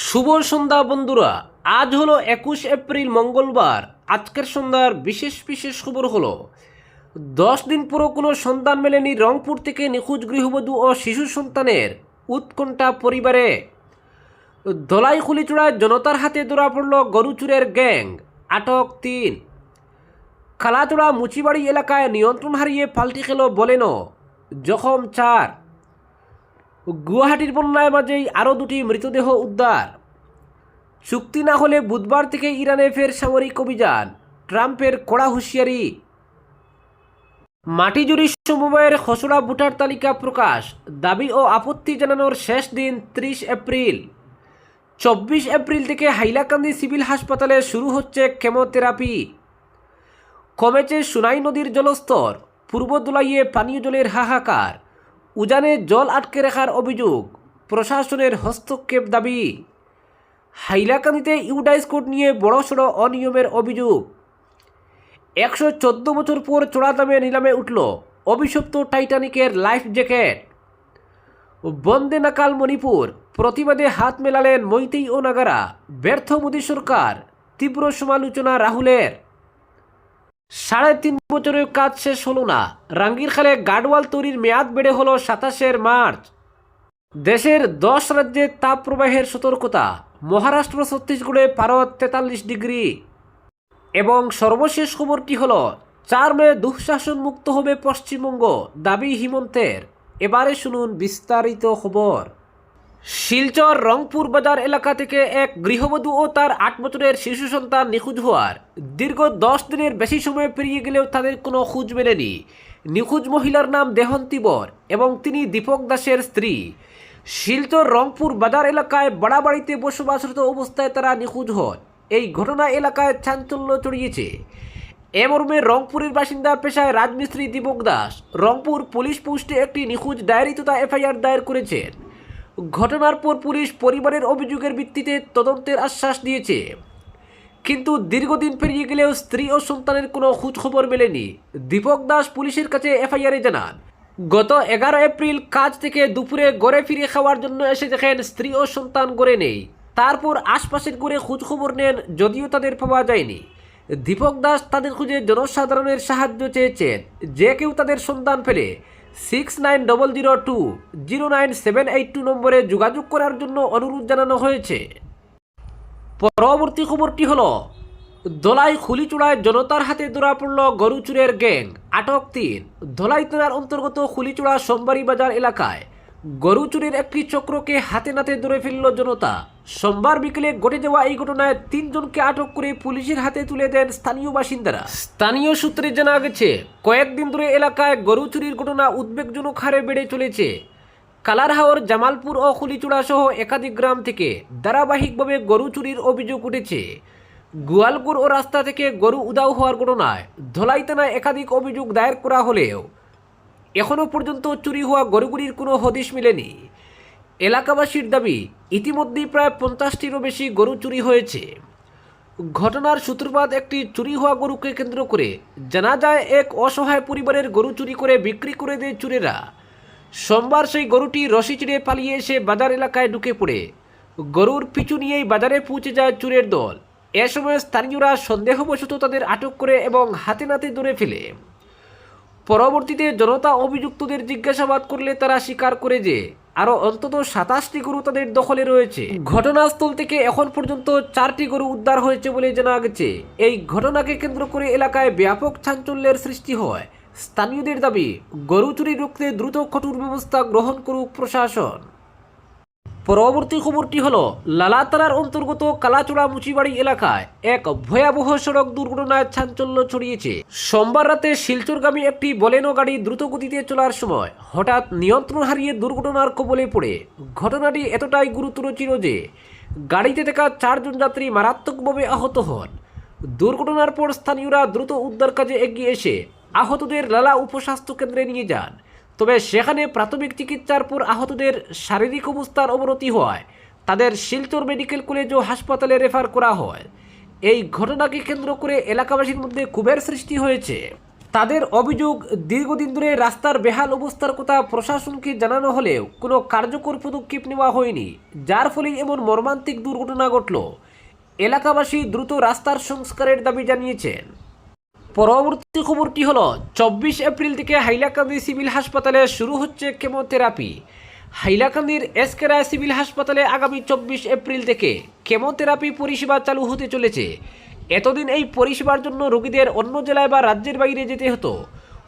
শুভ সন্ধ্যা বন্ধুরা। আজ হলো 21 এপ্রিল মঙ্গলবার। আজকের সন্ধ্যার বিশেষ বিশেষ খবর হলো 10 দিন পুরো কোনো সন্তান মেলেনি রংপুর থেকে নিখোঁজ গৃহবধূ ও শিশু সন্তানের উৎকণ্ঠা পরিবারে। ধলাই খুলিচূড়ায় জনতার হাতে ধরা পড়ল গরু চুরের গ্যাং, আটক 3। খালাচড়া মুচিবাড়ি এলাকায় নিয়ন্ত্রণ হারিয়ে পাল্টি খেল বলেনো, জখম 4। গুয়াহাটির বন্যায় মাঝেই আরও 2টি মৃতদেহ উদ্ধার। চুক্তি না হলে বুধবার থেকে ইরানে ফের সামরিক অভিযান, ট্রাম্পের কড়া হুঁশিয়ারি। মাটিজুরি সমবায়ের খসড়া ভোটার তালিকা প্রকাশ, দাবি ও আপত্তি জানানোর শেষ দিন 30 এপ্রিল। 24 এপ্রিল থেকে হাইলাকান্দি সিভিল হাসপাতালে শুরু হচ্ছে কেমোথেরাপি। কমেছে সুনাই নদীর জলস্তর, পূর্ব দোলাইয়ে পানীয় জলের হাহাকার। উজানে জল আটকে রাখার অভিযোগ, প্রশাসনের হস্তক্ষেপ দাবি। হাইলাকান্দিতে ইউডাইস কোড নিয়ে বড়সড় অনিয়মের অভিযোগ। 114 বছর পর চড়া দামে নিলামে উঠল অভিশপ্ত টাইটানিকের লাইফ জ্যাকেট। বন্দে নাকাল মণিপুর, প্রতিবাদে হাত মেলালেন মৈতেই ও নাগারা। ব্যর্থ মোদী সরকার, তীব্র সমালোচনা রাহুলের। 3.5 বছরের কাজ শেষ হলো না, রাঙ্গিরখালে গার্ডওয়াল তৈরির মেয়াদ বেড়ে হলো 27 মার্চ। দেশের 10 রাজ্যে তাপ প্রবাহের সতর্কতা, মহারাষ্ট্র ছত্তিশগড়ে পারদ 43 ডিগ্রি। এবং সর্বশেষ খবরটি হল 4 মে দুঃশাসন মুক্ত হবে পশ্চিমবঙ্গ, দাবি হিমন্তের। এবারে শুনুন বিস্তারিত খবর। শিলচর রংপুর বাজার এলাকা থেকে এক গৃহবধূ ও তার 8 বছরের শিশু সন্তান নিখোঁজ হওয়ার দীর্ঘ 10 দিনের বেশি সময় পেরিয়ে গেলেও তাদের কোনো খোঁজ মেলেনি। নিখোঁজ মহিলার নাম দেহন্তী বর এবং তিনি দীপক দাসের স্ত্রী। শিলচর রংপুর বাজার এলাকায় বাড়াবাড়িতে বসবাসরত অবস্থায় তারা নিখোঁজ হন। এই ঘটনা এলাকায় চাঞ্চল্য ছড়িয়েছে। এ মর্মে রংপুরের বাসিন্দা পেশায় রাজমিস্ত্রি দীপক দাস রংপুর পুলিশ পোস্টে একটি নিখোঁজ ডায়েরি তথা এফআইআর দায়ের করেছেন। ঘটনার পর পুলিশ পরিবারের অভিযোগের ভিত্তিতে তদন্তের আশ্বাস দিয়েছে, কিন্তু দীর্ঘদিন পেরিয়ে গেলেও স্ত্রী ও সন্তানের কোনো খোঁজ খবর মেলেনি। দীপক দাস পুলিশের কাছে এফআইআরে জানান, গত 11 এপ্রিল কাজ থেকে দুপুরে ঘরে ফিরে খাওয়ার জন্য এসে দেখেন স্ত্রী ও সন্তান ঘরে নেই। তারপর আশপাশের ঘরে খোঁজ খবর নেন, যদিও তাদের পাওয়া যায়নি। দীপক দাস তাদের খুঁজে জনসাধারণের সাহায্য চেয়েছেন। যে কেউ তাদের সন্ধান পেলে 6900209782 নম্বরে যোগাযোগ করার জন্য অনুরোধ জানানো হয়েছে। পরবর্তী খবরটি হল ধলাই খুলিচূড়ায় জনতার হাতে ধরা পড়ল গরু চুরের গ্যাং, আটক 3। ধলাই থানার অন্তর্গত খুলিচূড়া সোমবাড়ি বাজার এলাকায় গরু চুরির একটি চক্রকে হাতে নাতে ধরে ফেলল জনতা। সোমবার বিকেলে ঘটে যাওয়া এই ঘটনায় 3 জনকে আটক করে পুলিশের হাতে তুলে দেন স্থানীয় বাসিন্দারা। স্থানীয় সূত্রে জানা গেছে, কয়েকদিন ধরে এলাকায় গরু চুরির ঘটনা উদ্বেগজনক হারে বেড়ে চলেছে। কালারহাওর, জামালপুর ও খুলিচূড়া সহ একাধিক গ্রাম থেকে ধারাবাহিকভাবে গরু চুরির অভিযোগ উঠেছে। গোয়ালপুর ও রাস্তা থেকে গরু উধাও হওয়ার ঘটনায় ধলাই থানায় একাধিক অভিযোগ দায়ের করা হলেও এখনও পর্যন্ত চুরি হওয়া গরুগুলির কোনো হদিশ মেলেনি। এলাকাবাসীর দাবি, ইতিমধ্যেই প্রায় 50টিরও বেশি গরু চুরি হয়েছে। ঘটনার সূত্রপাত একটি চুরি হওয়া গরুকে কেন্দ্র করে। জানা যায়, এক অসহায় পরিবারের গরু চুরি করে বিক্রি করে দেয় চোরেরা। সোমবার সেই গরুটি রশি চিড়ে পালিয়ে এসে বাজার এলাকায় ঢুকে পড়ে। গরুর পিছু নিয়েই বাজারে পৌঁছে যায় চোরের দল। এ সময় স্থানীয়রা সন্দেহবশত তাদের আটক করে এবং হাতে নাতে ধরে ফেলে। পরবর্তীতে জনতা অভিযুক্তদের জিজ্ঞাসাবাদ করলে তারা স্বীকার করে যে আরও অন্তত 27টি গরু তাদের দখলে রয়েছে। ঘটনাস্থল থেকে এখন পর্যন্ত 4টি গরু উদ্ধার হয়েছে বলে জানা গেছে। এই ঘটনাকে কেন্দ্র করে এলাকায় ব্যাপক চাঞ্চল্যের সৃষ্টি হয়। স্থানীয়দের দাবি, গরু চুরি রুখতে দ্রুত কঠোর ব্যবস্থা গ্রহণ করুক প্রশাসন। পরবর্তী খবরটি হল লালাতারার অন্তর্গত কালাচড়া মুচিবাড়ি এলাকায় এক ভয়াবহ সড়ক দুর্ঘটনায় চাঞ্চল্য ছড়িয়েছে। সোমবার রাতে শিলচরগামী একটি বলেনো গাড়ি দ্রুত গতিতে চলার সময় হঠাৎ নিয়ন্ত্রণ হারিয়ে দুর্ঘটনার কবলে পড়ে। ঘটনাটি এতটাই গুরুতর ছিল যে গাড়িতে থাকা 4 জন যাত্রী মারাত্মকভাবে আহত হন। দুর্ঘটনার পর স্থানীয়রা দ্রুত উদ্ধার কাজে এগিয়ে এসে আহতদের লালা উপস্বাস্থ্য কেন্দ্রে নিয়ে যান। তবে সেখানে প্রাথমিক চিকিৎসার পর আহতদের শারীরিক অবস্থার অবনতি হওয়ায় তাদের শিলচর মেডিকেল কলেজ ও হাসপাতালে রেফার করা হয়। এই ঘটনাকে কেন্দ্র করে এলাকাবাসীর মধ্যে ক্ষোভের সৃষ্টি হয়েছে। তাদের অভিযোগ, দীর্ঘদিন ধরে রাস্তার বেহাল অবস্থার কথা প্রশাসনকে জানানো হলেও কোনো কার্যকর পদক্ষেপ নেওয়া হয়নি, যার ফলে এমন মর্মান্তিক দুর্ঘটনা ঘটল। এলাকাবাসী দ্রুত রাস্তার সংস্কারের দাবি জানিয়েছেন। পরবর্তী খবরটি হলো 24 এপ্রিল থেকে হাইলাকান্দি সিভিল হাসপাতালে শুরু হচ্ছে কেমোথেরাপি। হাইলাকান্দির এসকে রায় সিভিল হাসপাতালে আগামী 24 এপ্রিল থেকে কেমোথেরাপি পরিষেবা চালু হতে চলেছে। এতদিন এই পরিষেবার জন্য রোগীদের অন্য জেলায় বা রাজ্যের বাইরে যেতে হতো,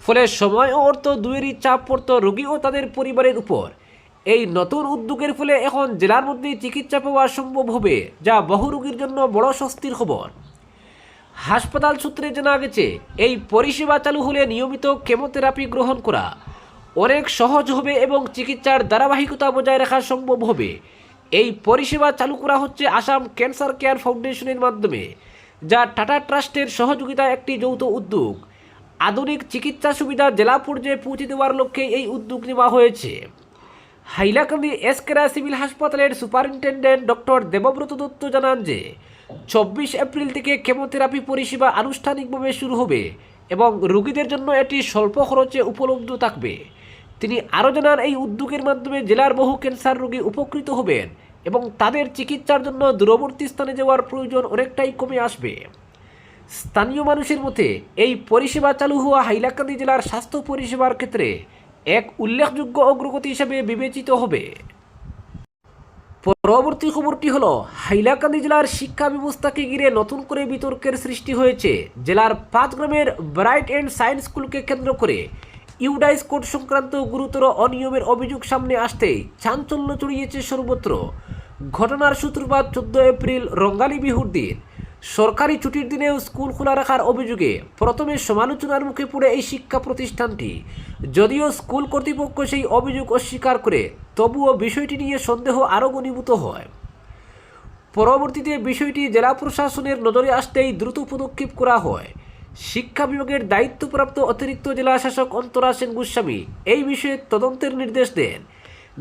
ফলে সময় ও অর্থ দুয়েরই চাপ পড়ত রোগী ও তাদের পরিবারের উপর। এই নতুন উদ্যোগের ফলে এখন জেলার মধ্যেই চিকিৎসা পাওয়া সম্ভব হবে, যা বহু রোগীর জন্য বড় স্বস্তির খবর। হাসপাতাল সূত্রে জানা গেছে, এই পরিষেবা চালু হলে নিয়মিত কেমোথেরাপি গ্রহণ করা অনেক সহজ হবে এবং চিকিৎসার ধারাবাহিকতা বজায় রাখা সম্ভব হবে। এই পরিষেবা চালু করা হচ্ছে আসাম ক্যান্সার কেয়ার ফাউন্ডেশনের মাধ্যমে, যা টাটা ট্রাস্টের সহযোগিতায় একটি যৌথ উদ্যোগ। আধুনিক চিকিৎসা সুবিধা জেলা পর্যায়ে পৌঁছে দেওয়ার লক্ষ্যে এই উদ্যোগ নেওয়া হয়েছে। হাইলাকান্দি এসকে রায় সিভিল হাসপাতালের সুপারিনটেন্ডেন্ট ডক্টর দেবব্রত দত্ত জানান যে 24 এপ্রিল থেকে কেমোথেরাপি পরিষেবা আনুষ্ঠানিকভাবে শুরু হবে এবং রোগীদের জন্য এটি স্বল্প খরচে উপলব্ধ থাকবে। তিনি আরও জানান, এই উদ্যোগের মাধ্যমে জেলার বহু ক্যান্সার রোগী উপকৃত হবেন এবং তাদের চিকিৎসার জন্য দূরবর্তী স্থানে যাওয়ার প্রয়োজন অনেকটাই কমে আসবে। স্থানীয় মানুষের মতে এই পরিষেবা চালু হওয়া হাইলাকান্দি জেলার স্বাস্থ্য পরিষেবার ক্ষেত্রে এক উল্লেখযোগ্য অগ্রগতি হিসেবে বিবেচিত হবে। পরবর্তী খবরটি হলো, হাইলাকান্দি জেলার শিক্ষা ব্যবস্থাকে ঘিরে নতুন করে বিতর্কের সৃষ্টি হয়েছে। জেলার 5 গ্রামের ব্রাইট অ্যান্ড সায়েন্স স্কুলকে কেন্দ্র করে ইউডাইস কোড সংক্রান্ত গুরুতর অনিয়মের অভিযোগ সামনে আসতেই চাঞ্চল্য ছড়িয়েছে সর্বত্র। ঘটনার সূত্রপাত 14 এপ্রিল রঙ্গালী বিহুর দিন। সরকারি ছুটির দিনেও স্কুল খোলা রাখার অভিযোগে প্রথমে সমালোচনার মুখে পড়ে এই শিক্ষা প্রতিষ্ঠানটি। যদিও স্কুল কর্তৃপক্ষ সেই অভিযোগ অস্বীকার করে, তবুও বিষয়টি নিয়ে সন্দেহ আরও ঘনীভূত হয়। পরবর্তীতে বিষয়টি জেলা প্রশাসনের নজরে আসতেই দ্রুত পদক্ষেপ করা হয়। শিক্ষা বিভাগের দায়িত্বপ্রাপ্ত অতিরিক্ত জেলা শাসক অন্তরা সেন গোস্বামী এই বিষয়ে তদন্তের নির্দেশ দেন।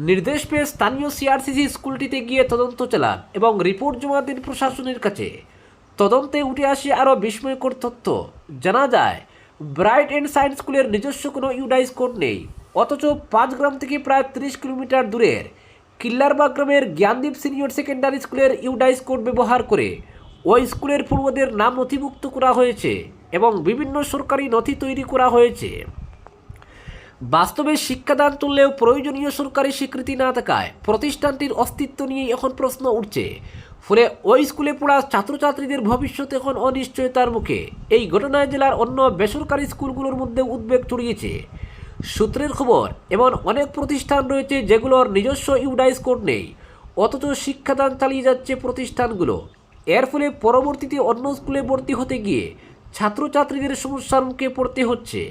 নির্দেশ পেয়ে স্থানীয় সিআরসিসি স্কুলটিতে গিয়ে তদন্ত চালান এবং রিপোর্ট জমা দেন প্রশাসনের কাছে। তদন্তে উঠে আসে আরও বিস্ময়কর তথ্য। জানা যায়, ব্রাইট অ্যান্ড সায়েন্স স্কুলের নিজস্ব কোনো ইউডাইস কোড নেই, অথচ 5 গ্রাম থেকে প্রায় 30 কিলোমিটার দূরের কিল্লারবাগ গ্রামের জ্ঞানদীপ সিনিয়র সেকেন্ডারি স্কুলের ইউডাইস কোড ব্যবহার করে ওই স্কুলের পূর্বদের নাম নথিভুক্ত করা হয়েছে এবং বিভিন্ন সরকারি নথি তৈরি করা হয়েছে। বাস্তবে শিক্ষাদান চললেও প্রয়োজনীয় সরকারি স্বীকৃতি না থাকায় প্রতিষ্ঠানটির অস্তিত্ব নিয়ে এখন প্রশ্ন উঠছে। ফলে ওই স্কুলে পড়া ছাত্রছাত্রীদের ভবিষ্যৎ এখন অনিশ্চয়তার মুখে। এই ঘটনায় জেলার অন্য বেসরকারি স্কুলগুলোর মধ্যে উদ্বেগ ছড়িয়েছে। সূত্রের খবর, এমন অনেক প্রতিষ্ঠান রয়েছে যেগুলোর নিজস্ব ইউডাইস কোড নেই, অথচ শিক্ষাদান চালিয়ে যাচ্ছে প্রতিষ্ঠানগুলো। এর ফলে পরবর্তীতে অন্য স্কুলে ভর্তি হতে গিয়ে ছাত্রছাত্রীদের সমস্যার মুখে পড়তে হচ্ছে।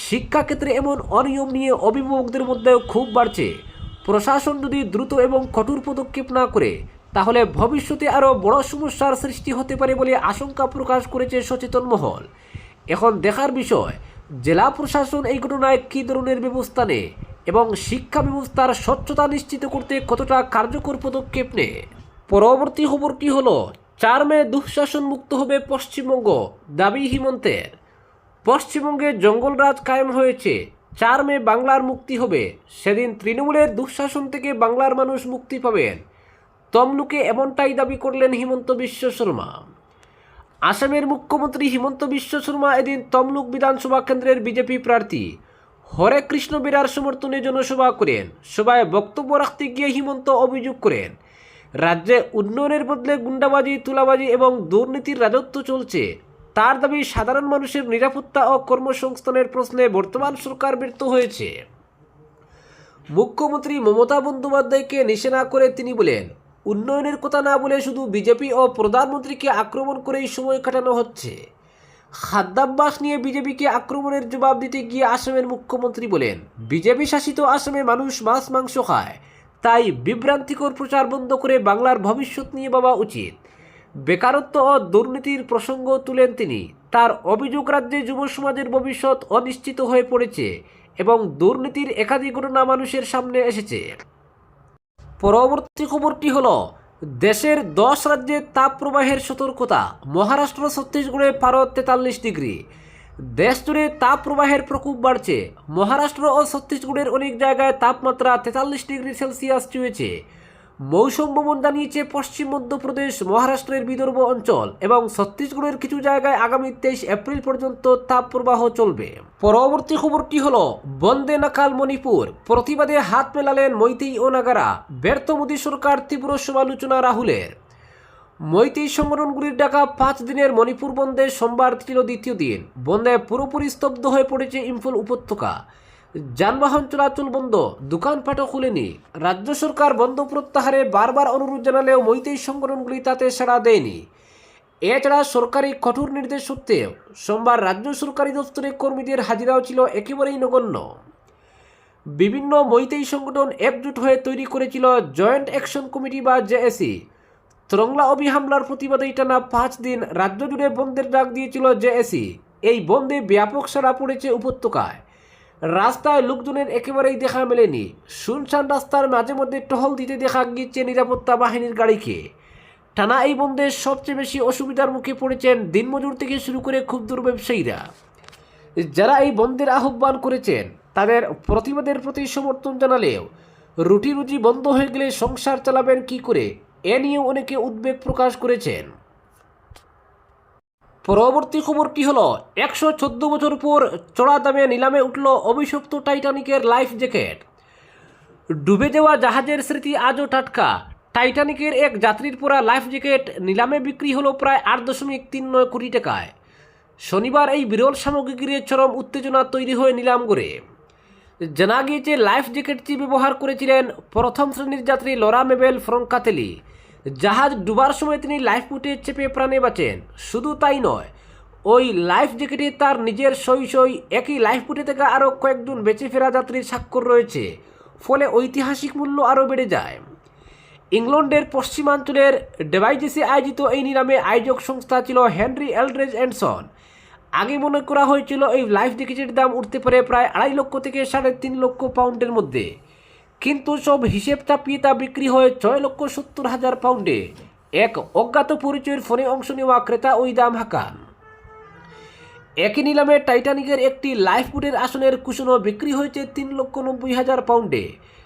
শিক্ষাক্ষেত্রে এমন অনিয়ম নিয়ে অভিভাবকদের মধ্যেও ক্ষোভ বাড়ছে। প্রশাসন যদি দ্রুত এবং কঠোর পদক্ষেপ না করে, তাহলে ভবিষ্যতে আরও বড় সমস্যার সৃষ্টি হতে পারে বলে আশঙ্কা প্রকাশ করেছে সচেতন মহল। এখন দেখার বিষয়, জেলা প্রশাসন এই ঘটনায় কী ধরনের ব্যবস্থা নেয় এবং শিক্ষা ব্যবস্থার স্বচ্ছতা নিশ্চিত করতে কতটা কার্যকর পদক্ষেপ নেয়। পরবর্তী খবরটি হলো, 4 মে দুঃশাসন মুক্ত হবে পশ্চিমবঙ্গ, দাবি হিমন্তের। পশ্চিমবঙ্গে জঙ্গলরাজ কায়েম হয়েছে। 4 মে বাংলার মুক্তি হবে। সেদিন তৃণমূলের দুঃশাসন থেকে বাংলার মানুষ মুক্তি পাবেন। তমলুকে এমনটাই দাবি করলেন হিমন্ত বিশ্ব শর্মা। আসামের মুখ্যমন্ত্রী হিমন্ত বিশ্ব শর্মা এদিন তমলুক বিধানসভা কেন্দ্রের বিজেপি প্রার্থী হরে কৃষ্ণ বেরার সমর্থনে জনসভা করেন। সভায় বক্তব্য রাখতে গিয়ে হিমন্ত অভিযোগ করেন, রাজ্যে উন্নয়নের বদলে গুন্ডাবাজি, তুলাবাজি এবং দুর্নীতির রাজত্ব চলছে। তার দাবি, সাধারণ মানুষের নিরাপত্তা ও কর্মসংস্থানের প্রশ্নে বর্তমান সরকার ব্যর্থ হয়েছে। মুখ্যমন্ত্রী মমতা বন্দ্যোপাধ্যায়কে নিশানা করে তিনি বলেন, উন্নয়নের কথা না বলে শুধু বিজেপি ও প্রধানমন্ত্রীকে আক্রমণ করেই সময় কাটানো হচ্ছে। খাদ্যাভ্যাস নিয়ে বিজেপিকে আক্রমণের জবাব দিতে গিয়ে আসামের মুখ্যমন্ত্রী বলেন, বিজেপি শাসিত আসামে মানুষ মাছ মাংস খায়, তাই বিভ্রান্তিকর প্রচার বন্ধ করে বাংলার ভবিষ্যৎ নিয়ে ভাবা উচিত। বেকারত্ব ও দুর্নীতির প্রসঙ্গ তুলেন তিনি। তার অভিযোগ, রাজ্যে যুব সমাজের ভবিষ্যৎ অনিশ্চিত হয়ে পড়েছে এবং দুর্নীতির একাধিক ঘটনা মানুষের সামনে এসেছে। পরবর্তী খবরটি হলো, দেশের 10 রাজ্যে তাপপ্রবাহের সতর্কতা। মহারাষ্ট্র, ছত্তিশগড়ে পারদ 43 ডিগ্রি। দেশ জুড়ে তাপ প্রবাহের প্রকোপ বাড়ছে। মহারাষ্ট্র ও ছত্তিশগড়ের অনেক জায়গায় তাপমাত্রা 43 ডিগ্রি সেলসিয়াস ছুঁয়েছে। মৌসুম ভবন জানিয়েছে পশ্চিম মধ্যপ্রদেশ, মহারাষ্ট্রের বিদর্ভ অঞ্চল এবং ছত্তিশগড়ের কিছু জায়গায় আগামী 23 এপ্রিল পর্যন্ত তাপ প্রবাহ চলবে। পরবর্তী খবরটি হলো বন্দে নাকাল মণিপুর, প্রতিবাদে হাত মেলালেন মৈতেই ও নাগারা, ব্যর্থ মোদী সরকার, তীব্র সমালোচনা রাহুলের। মৈতেই সংগঠনগুলির ডাকা 5 দিনের মণিপুর বন্ধে সোমবার ছিল দ্বিতীয় দিন। বন্ধে পুরোপুরি স্তব্ধ হয়ে পড়েছে ইম্ফল উপত্যকা। যানবাহন চলাচল বন্ধ, দোকানপাটও খুলেনি। রাজ্য সরকার বন্ধ প্রত্যাহারে বারবার অনুরোধ জানালেও মৈতেই সংগঠনগুলি তাতে সাড়া দেয়নি। এছাড়া সরকারি কঠোর নির্দেশ সত্ত্বেও সোমবার রাজ্য সরকারি দপ্তরে কর্মীদের হাজিরাও ছিল একেবারেই নগণ্য। বিভিন্ন মৈতেই সংগঠন একজোট হয়ে তৈরি করেছিল জয়েন্ট অ্যাকশন কমিটি বা জেএসি। ত্রংলা অভি হামলার প্রতিবাদে টানা 5 দিন রাজ্য জুড়ে বন্ধের ডাক দিয়েছিল জেএসি। এই বন্ধে ব্যাপক সাড়া পড়েছে উপত্যকায়। রাস্তায় লোকজনের একেবারেই দেখা মেলেনি। শুনশান রাস্তার মাঝে মধ্যে টহল দিতে দেখা গিয়েছে নিরাপত্তা বাহিনীর গাড়িকে। টানা এই বন্ধে সবচেয়ে বেশি অসুবিধার মুখে পড়েছেন দিনমজুর থেকে শুরু করে ক্ষুদ্র ব্যবসায়ীরা। যারা এই বন্ধের আহ্বান করেছেন তাদের প্রতিবাদের প্রতি সমর্থন জানালেও রুটি রুজি বন্ধ হয়ে গেলে সংসার চালাবেন কি করে, এ নিয়েও অনেকে উদ্বেগ প্রকাশ করেছেন। পরবর্তী খবরটি হলো 114 বছর পর চড়া দামে নিলামে উঠল অভিশপ্ত টাইটানিকের লাইফ জ্যাকেট। ডুবে যাওয়া জাহাজের স্মৃতি আজও টাটকা। টাইটানিকের এক যাত্রীর পরা লাইফ জ্যাকেট নিলামে বিক্রি হলো প্রায় 8.39 কোটি টাকায়। শনিবার এই বিরল সামগ্রী ঘিরে চরম উত্তেজনা তৈরি হয়ে নিলাম করে। জানা গিয়েছে লাইফ জ্যাকেটটি ব্যবহার করেছিলেন প্রথম শ্রেণীর যাত্রী লরা মেবেল ফ্রঙ্কাতেলি। জাহাজ ডুবার সময় তিনি লাইফ বুটে চেপে প্রাণে বাঁচেন। শুধু তাই নয়, ওই লাইফ জ্যাকেটে তার নিজের সই একই লাইফ বুটে থেকে আরও কয়েকজন বেঁচে ফেরা যাত্রীর স্বাক্ষর রয়েছে। ফলে ঐতিহাসিক মূল্য আরও বেড়ে যায়। ইংল্যান্ডের পশ্চিমাঞ্চলের ডেভাইজেসে আয়োজিত এই নিলামে আয়োজক সংস্থা ছিল হেনরি এলড্রেজ অ্যান্ড সন। আগে মনে করা হয়েছিল এই লাইফ জ্যাকেটের দাম উঠতে পারে প্রায় 2.5 লক্ষ থেকে 3.5 লক্ষ পাউন্ডের মধ্যে, কিন্তু সব হিসেব চাপিয়ে তা বিক্রি হয় 6,70,000 পাউন্ডে। এক অজ্ঞাত পরিচয়ের ফোনে অংশ নেওয়া ক্রেতা ওই দাম হাঁকান। একই নিলামে টাইটানিকের একটি লাইফ বুটের আসনের কুশনও বিক্রি হয়েছে 3,90,000 পাউন্ডে।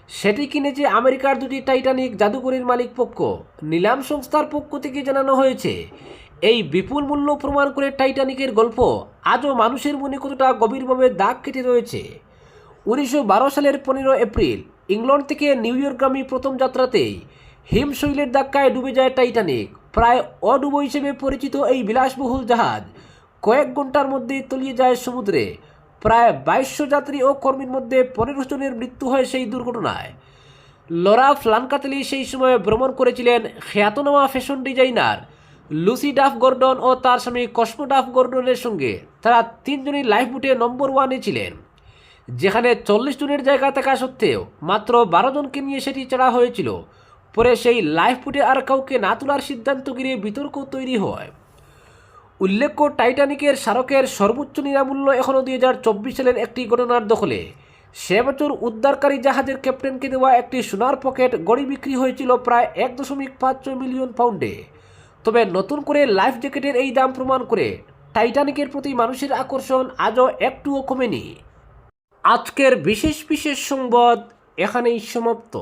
সেটি কিনেছে আমেরিকার দুটি টাইটানিক জাদুঘরের মালিক পক্ষ। নিলাম সংস্থার পক্ষ থেকে জানানো হয়েছে, এই বিপুল মূল্য প্রমাণ করে টাইটানিকের গল্প আজও মানুষের মনে কতটা গভীরভাবে দাগ কেটে রয়েছে। 1912 সালের 15 এপ্রিল ইংল্যান্ড থেকে নিউ ইয়র্কগামী প্রথম যাত্রাতেই হিমশৈলের ধাক্কায় ডুবে যায় টাইটানিক। প্রায় অডুবো হিসেবে পরিচিত এই বিলাসবহুল জাহাজ কয়েক ঘন্টার মধ্যে তলিয়ে যায় সমুদ্রে। প্রায় 2200 যাত্রী ও কর্মীর মধ্যে 15 জনের মৃত্যু হয় সেই দুর্ঘটনায়। লরা ফ্লানকাতেলি সেই সময় ভ্রমণ করেছিলেন খ্যাতনামা fashion designer Lucy Duff Gordon ও তার স্বামী কসমো ডাফ গর্ডনের সঙ্গে। তারা 3 জনই লাইফ বুটে নম্বর 1-এ ছিলেন, যেখানে 40 জনের জায়গা থাকা সত্ত্বেও মাত্র 12 জনকে নিয়ে সেটি চড়া হয়েছিল। পরে সেই লাইফ বুটে আর কাউকে না তোলার সিদ্ধান্ত ঘিরে বিতর্ক তৈরি হয়। উল্লেখ্য, টাইটানিকের স্মারকের সর্বোচ্চ নিরামূল্য এখনও 2024 সালের একটি ঘটনার দখলে। সে বছর উদ্ধারকারী জাহাজের ক্যাপ্টেনকে দেওয়া একটি সোনার পকেট গড়ি বিক্রি হয়েছিল প্রায় 1.56 মিলিয়ন পাউন্ডে। তবে নতুন করে লাইফ জ্যাকেটের এই দাম প্রমাণ করে টাইটানিকের প্রতি মানুষের আকর্ষণ আজও একটুও কমেনি। আজকের বিশেষ সংবাদ এখানেই সমাপ্ত।